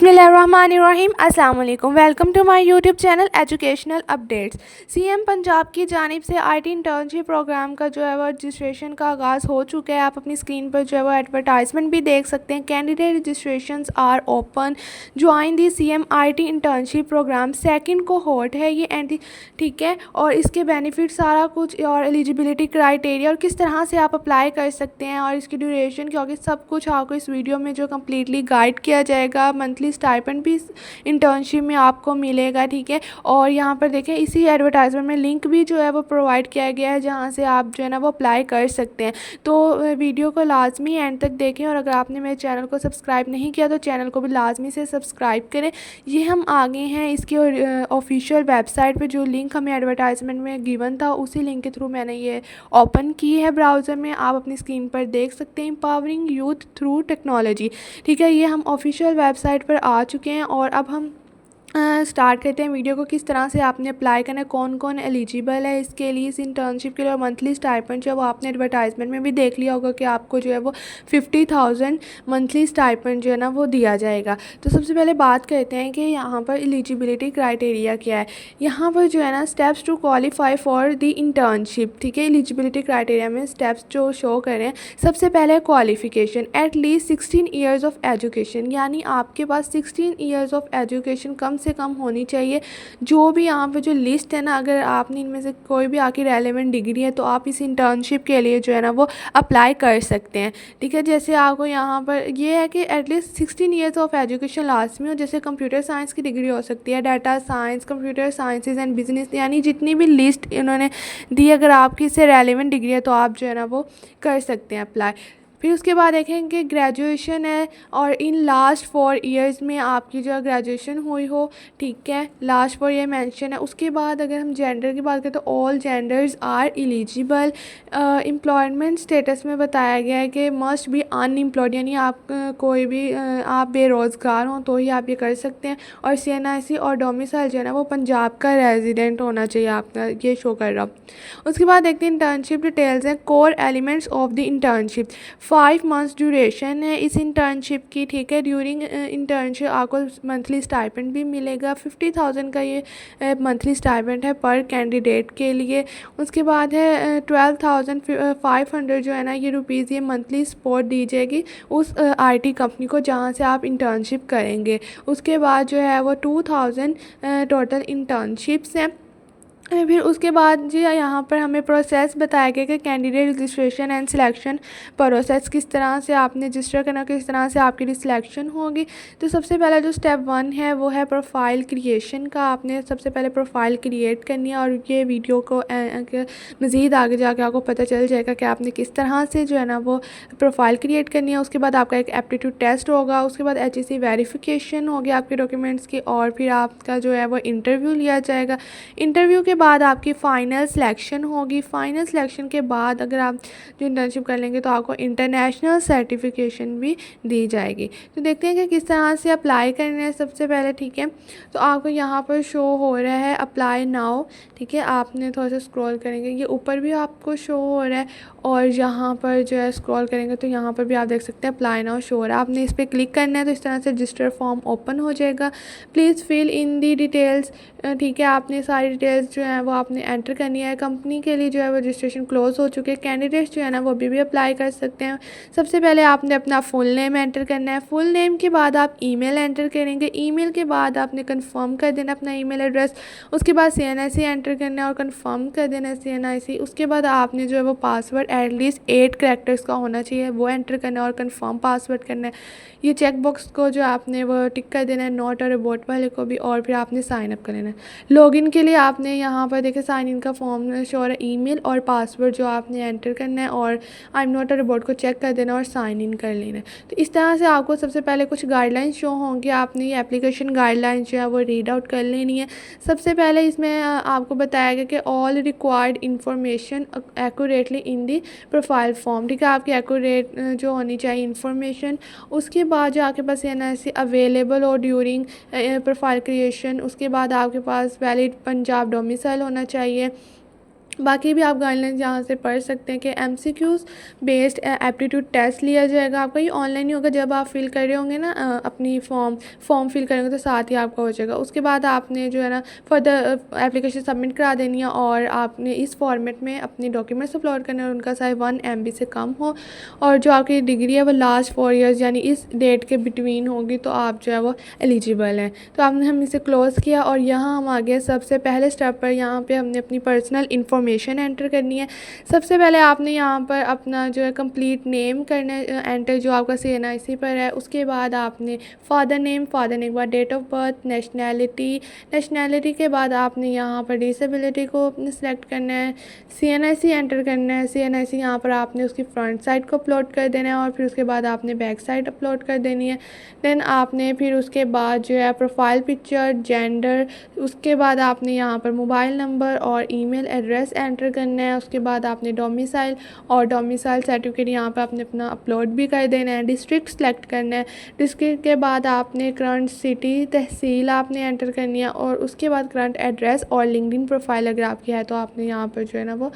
बिस्मिल्लाहिर्रहमानिर्रहीम अस्सलाम वालेकुम। Welcome to my YouTube channel educational updates. CM Punjab की जानिब से आईटी इंटर्नशिप प्रोग्राम का जो है वो रजिस्ट्रेशन का आगाज़ हो चुका है। आप अपनी स्क्रीन पर जो है वो एडवर्टाइजमेंट भी देख सकते हैं। Candidate registrations are open, join the CM IT internship program, second cohort है ये एंड ठीक है। और इसके बेनिफिट सारा कुछ और एलिजिबिलिटी क्राइटेरिया और किस तरह से आप अप्लाई कर सकते हैं और इसकी ड्यूरेशन क्या होगी, सब कुछ आपको इस वीडियो में जो कम्प्लीटली गाइड किया जाएगा। मंथली स्टाइपेंड भी इंटर्नशिप में आपको मिलेगा, ठीक है। और यहाँ पर देखें इसी एडवर्टाइजमेंट में लिंक भी जो है वो प्रोवाइड किया गया है जहाँ से आप जो है ना वो अप्लाई कर सकते हैं। तो वीडियो को लाजमी एंड तक देखें और अगर आपने मेरे चैनल को सब्सक्राइब नहीं किया तो चैनल को भी लाजमी से सब्सक्राइब करें। ये हम आगे हैं इसकी ऑफिशियल वेबसाइट पे जो लिंक हमें एडवर्टाइजमेंट में गिवन था उसी लिंक के थ्रू मैंने ये ओपन की है ब्राउज़र में। आप अपनी स्क्रीन पर देख सकते हैं एम्पावरिंग यूथ थ्रू टेक्नोलॉजी, ठीक है। ये हम ऑफिशियल वेबसाइट पर आ चुके हैं और अब हम स्टार्ट करते हैं वीडियो को। किस तरह से आपने अप्लाई करना है, कौन कौन एलिजिबल है इसके लिए, इस इंटर्नशिप के लिए। और मंथली स्टाइपेंड जो है वो आपने एडवर्टाइजमेंट में भी देख लिया होगा कि आपको जो है वो 50,000 मंथली स्टाइपेंड जो है ना वो दिया जाएगा। तो सबसे पहले बात करते हैं कि यहाँ पर एलिजिबिलिटी क्राइटेरिया क्या है। यहाँ पर जो है ना steps to qualify for the internship, ठीक है। एलिजिबिलिटी क्राइटेरिया में स्टेप्स जो शो करें, सबसे पहले qualification at least 16 years of education, यानी आपके पास 16 ईयर्स ऑफ एजुकेशन कम से कम होनी चाहिए। जो भी यहाँ पे जो लिस्ट है ना, अगर आपने इनमें से कोई भी आपकी रेलेवेंट डिग्री है तो आप इस इंटर्नशिप के लिए जो है ना वो अप्लाई कर सकते हैं, ठीक है। जैसे आपको यहाँ पर ये है कि एटलीस्ट 16 ईयर्स ऑफ एजुकेशन लाजमी हो। जैसे कंप्यूटर साइंस की डिग्री हो सकती है, data science, computer sciences and business, यानी जितनी भी लिस्ट इन्होंने दी, अगर आपकी इससे रेलेवेंट डिग्री है तो आप जो है ना वो कर सकते हैं अप्लाई। फिर उसके बाद देखें कि ग्रेजुएशन है और इन लास्ट 4 इयर्स में आपकी जो ग्रेजुएशन हुई हो, ठीक है। लास्ट 4 ईयर मेंशन है। उसके बाद अगर हम जेंडर की बात करें तो all genders are eligible. Employment status में बताया गया है कि मस्ट बी अनएम्प्लॉयड, यानी आप कोई भी आप बेरोज़गार हों तो ही आप ये कर सकते हैं। और CNIC और डोमिसाइल जो है ना वो पंजाब का रेजिडेंट होना चाहिए आपका, ये शो कर रहा। उसके बाद देखते हैं इंटर्नशिप डिटेल्स हैं। Core elements of the internship, 5 months duration है इस इंटर्नशिप की, ठीक है। ड्यूरिंग इंटर्नशिप आपको मंथली स्टाइपेंड भी मिलेगा। 50,000 का ये मंथली स्टाइपेंड है पर कैंडिडेट के लिए। उसके बाद है 12,500 जो है ना ये रुपीज़ ये मंथली सपोर्ट दी जाएगी उस IT कंपनी को जहाँ से आप इंटर्नशिप करेंगे। उसके बाद जो है वो 2,000 टोटल इंटर्नशिप्स हैं। फिर उसके बाद जी यहाँ पर हमें प्रोसेस बताया गया कि candidate registration and selection process, किस तरह से आपने रजिस्टर करना, किस तरह से आपकी सिलेक्शन होगी। तो सबसे पहला जो स्टेप 1 है वो है प्रोफाइल क्रिएशन का। आपने सबसे पहले प्रोफाइल क्रिएट करनी है और ये वीडियो को मज़ीद आगे जाके आपको पता चल जाएगा कि आपने किस तरह से जो है ना वो प्रोफाइल क्रिएट करनी है। उसके बाद आपका एक एप्टीट्यूड टेस्ट होगा, उसके बाद HSC वेरिफिकेशन होगी आपके डॉक्यूमेंट्स की, और फिर आपका जो है वो इंटरव्यू लिया जाएगा। इंटरव्यू के बाद आपकी फ़ाइनल सिलेक्शन होगी। फ़ाइनल सिलेक्शन के बाद अगर आप जो इंटर्नशिप कर लेंगे तो आपको इंटरनेशनल सर्टिफिकेशन भी दी जाएगी। तो देखते हैं कि किस तरह से अप्लाई करना है। सबसे पहले, ठीक है, तो आपको यहाँ पर शो हो रहा है अप्लाई नाउ, ठीक है। आपने थोड़ा सा स्क्रॉल करेंगे, ये ऊपर भी आपको शो हो रहा है और यहाँ पर जो है स्क्रॉल करेंगे तो यहाँ पर भी आप देख सकते हैं अप्लाई नाउ शो हो रहा है। आपने इस पर क्लिक करना है तो इस तरह से रजिस्टर फॉर्म ओपन हो जाएगा। Please fill in the details, ठीक है। आपने सारी डिटेल्स जो है वो आपने एंटर करनी है। कंपनी के लिए जो है वो रजिस्ट्रेशन क्लोज हो चुके हैं। कैंडिडेट्स जो है ना वो भी अप्लाई कर सकते हैं। सबसे पहले आपने अपना फुल नेम एंटर करना है। फुल नेम के बाद आप ईमेल एंटर करेंगे। ईमेल के बाद आपने कंफर्म कर देना अपना ईमेल एड्रेस। उसके बाद CNIC एंटर करना है और कंफर्म कर देना है CNIC। उसके बाद आपने जो है वो पासवर्ड एटलीस्ट 8 कैरेक्टर्स का होना चाहिए, वो एंटर करना है और कंफर्म पासवर्ड करना है। ये चेक बॉक्स को जो आपने वो टिक कर देना है, नॉट और अबाउट वाले को भी, और फिर आपने साइन अप कर लेना है। लॉगिन के लिए आपने यहाँ पर देखें साइन इन का फॉर्म शो है, ईमेल और पासवर्ड जो आपने एंटर करना है और आई एम नॉट और अबाउट को चेक कर देना और साइन इन कर लेना है। तो इस तरह से आपको सबसे पहले कुछ गाइडलाइंस शो होंगी। आपने ये एप्लीकेशन गाइडलाइंस जो है वो रीड आउट कर लेनी है। सबसे पहले इसमें आपको बताया गया कि ऑल रिक्वायर्ड इंफॉर्मेशन एक्यूरेटली इन दी प्रोफाइल फॉर्म, ठीक है। आपकी एक्यूरेट जो होनी चाहिए इंफॉर्मेशन। उसके बाद जो आपके पास CNIC अवेलेबल हो ड्यूरिंग प्रोफाइल क्रिएशन। उसके बाद आपके पास वैलिड पंजाब डोमिसाइल होना चाहिए। बाकी भी आप गाइडलाइंस यहाँ से पढ़ सकते हैं कि एमसीक्यूज़ बेस्ड एप्टीट्यूड टेस्ट लिया जाएगा आपका। ये ऑनलाइन ही होगा, जब आप फिल कर रहे होंगे ना अपनी फॉर्म फिल करेंगे तो साथ ही आपका हो जाएगा। उसके बाद आपने जो है ना फर्दर एप्लीकेशन सबमिट करा देनी है और आपने इस फॉर्मेट में अपनी डॉक्यूमेंट्स अपलोड करने और उनका साइज 1 MB से कम हो और जो आपकी डिग्री है वो लास्ट 4 ईयर्स यानी इस डेट के बिटवीन होगी तो आप जो है वो एलिजिबल हैं। तो आपने हम इसे क्लोज़ किया और यहाँ हम आ गए सबसे पहले स्टेप पर। यहाँ पे हमने अपनी पर्सनल इन्फॉर्मेशन एंटर करनी है। सबसे पहले आपने यहाँ पर अपना जो है कंप्लीट नेम करना है एंटर, जो आपका CNIC पर है। उसके बाद आपने फादर नेम के बाद डेट ऑफ बर्थ, नेशनैलिटी के बाद आपने यहाँ पर डिसेबिलिटी को अपने सेलेक्ट करना है, CNIC एंटर करना है। CNIC यहाँ पर आपने उसकी फ्रंट साइड को अपलोड कर देना है और फिर उसके बाद आपने बैक साइड अपलोड कर देनी है। देन आपने फिर उसके बाद जो है प्रोफाइल पिक्चर, जेंडर, उसके बाद आपने यहाँ पर मोबाइल नंबर और ईमेल एड्रेस एंटर करना है। उसके बाद आपने डोमिसाइल और डोमिसाइल सर्टिफिकेट यहाँ पर आपने अपना अपलोड भी कर देना है। डिस्ट्रिक्ट सेलेक्ट करना है। डिस्ट्रिक्ट के बाद आपने करंट सिटी, तहसील आपने एंटर करनी है और उसके बाद करंट एड्रेस और लिंक्डइन प्रोफाइल अगर आपकी है तो आपने यहाँ पर जो है ना वो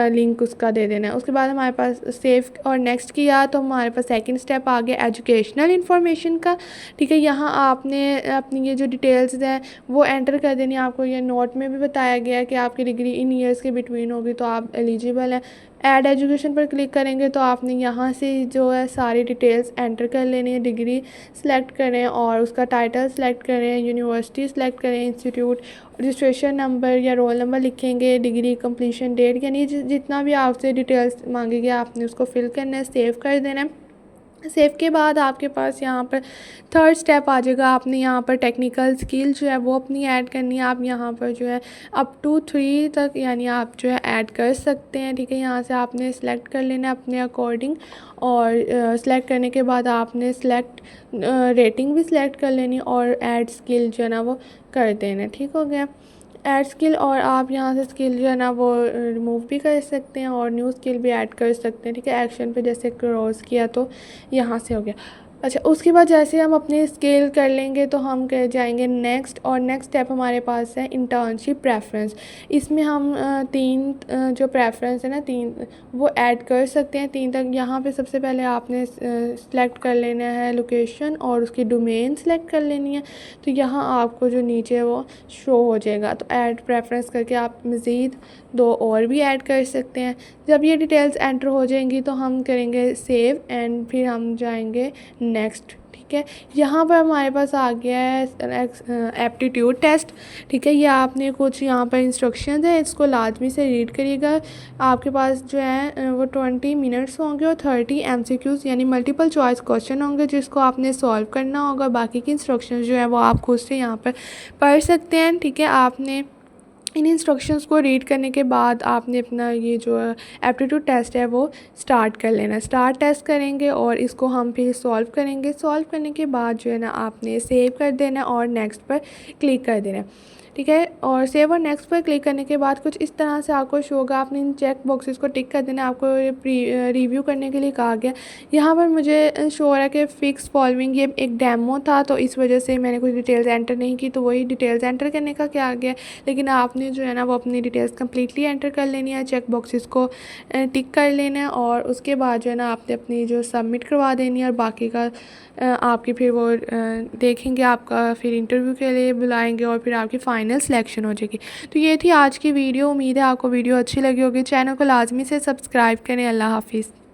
लिंक उसका दे देना है। उसके बाद हमारे पास सेव और नेक्स्ट किया तो हमारे पास सेकंड स्टेप आ गया एजुकेशनल इन्फॉर्मेशन का। ठीक है, यहाँ आपने अपनी ये जो डिटेल्स हैं वो एंटर कर देनी है। आपको ये नोट में भी बताया गया है कि आपकी डिग्री इन ईयर्स के बिटवीन होगी तो आप एलिजिबल हैं। ऐड एजुकेशन पर क्लिक करेंगे तो आपने यहाँ से जो है सारी डिटेल्स एंटर कर लेनी है। डिग्री सेलेक्ट करें और उसका टाइटल सेलेक्ट करें, यूनिवर्सिटी सेलेक्ट करें, इंस्टीट्यूट, रजिस्ट्रेशन नंबर या रोल नंबर लिखेंगे, डिग्री कंप्लीशन डेट यानी जितना भी आपसे डिटेल्स मांगेगी आपने उसको फिल करना है, सेव कर देना है। सेव के बाद आपके पास यहाँ पर थर्ड स्टेप आ जाएगा। आपने यहाँ पर टेक्निकल स्किल जो है वो अपनी ऐड करनी है। आप यहाँ पर जो है अप टू 3 तक यानी आप जो है ऐड कर सकते हैं। ठीक है, यहाँ से आपने सेलेक्ट कर लेना है अपने अकॉर्डिंग और सेलेक्ट करने के बाद आपने रेटिंग भी सेलेक्ट कर लेनी और ऐड स्किल जो है ना वो कर देना। ठीक हो गया, ऐड स्किल। और आप यहाँ से स्किल जो है ना वो रिमूव भी कर सकते हैं और न्यू स्किल भी ऐड कर सकते हैं। ठीक है, एक्शन पे जैसे क्रॉस किया तो यहाँ से हो गया। अच्छा, उसके बाद जैसे हम अपनी स्किल कर लेंगे तो हम कर जाएंगे नेक्स्ट और नेक्स्ट स्टेप हमारे पास है इंटर्नशिप प्रेफरेंस। इसमें हम 3 जो प्रेफरेंस है ना 3 वो ऐड कर सकते हैं, 3 तक। यहाँ पे सबसे पहले आपने सेलेक्ट कर लेना है लोकेशन और उसकी डोमेन सेलेक्ट कर लेनी है। तो यहाँ आपको जो नीचे वो शो हो जाएगा तो ऐड प्रेफरेंस करके आप मज़ीद 2 और भी ऐड कर सकते हैं। जब ये डिटेल्स एंटर हो जाएंगी तो हम करेंगे सेव एंड फिर हम जाएंगे नेक्स्ट। ठीक है, यहाँ पर हमारे पास आ गया है एप्टीट्यूड टेस्ट। ठीक है, ये आपने कुछ यहाँ पर इंस्ट्रक्शंस है, इसको लाजमी से रीड करिएगा। आपके पास जो है वो 20 मिनट्स होंगे और 30 MCQs यानी मल्टीपल चॉइस क्वेश्चन होंगे जिसको आपने सॉल्व करना होगा। बाकी की इंस्ट्रक्शंस जो है वो आप खुद से यहाँ पर पढ़ सकते हैं। ठीक है, आपने इन इंस्ट्रक्शंस को रीड करने के बाद आपने अपना ये जो एप्टीट्यूड टेस्ट है वो स्टार्ट कर लेना। स्टार्ट टेस्ट करेंगे और इसको हम फिर सॉल्व करेंगे। सॉल्व करने के बाद जो है ना आपने सेव कर देना और नेक्स्ट पर क्लिक कर देना। ठीक है, और सेव और नेक्स्ट पर क्लिक करने के बाद कुछ इस तरह से आपको शो होगा। आपने इन चेक बॉक्सेस को टिक कर देना। आपको रिव्यू करने के लिए कहा गया। यहाँ पर मुझे शो हो रहा है कि फ़िक्स फॉलोइंग, ये एक डेमो था तो इस वजह से मैंने कुछ डिटेल्स एंटर नहीं की, तो वही डिटेल्स एंटर करने का क्या आ गया। लेकिन आपने जो है ना वो अपनी डिटेल्स कम्प्लीटली एंटर कर लेनी है, चेक बॉक्सेस को टिक कर लेना है और उसके बाद जो है ना आपने अपनी जो सबमिट करवा देनी है और बाकी का आपकी फिर वो देखेंगे, आपका फिर इंटरव्यू के लिए बुलाएंगे और फिर आपकी फ़ाइनल सिलेक्शन हो जाएगी। तो ये थी आज की वीडियो। उम्मीद है आपको वीडियो अच्छी लगी होगी। चैनल को लाजमी से सब्सक्राइब करें। अल्लाह हाफिज़।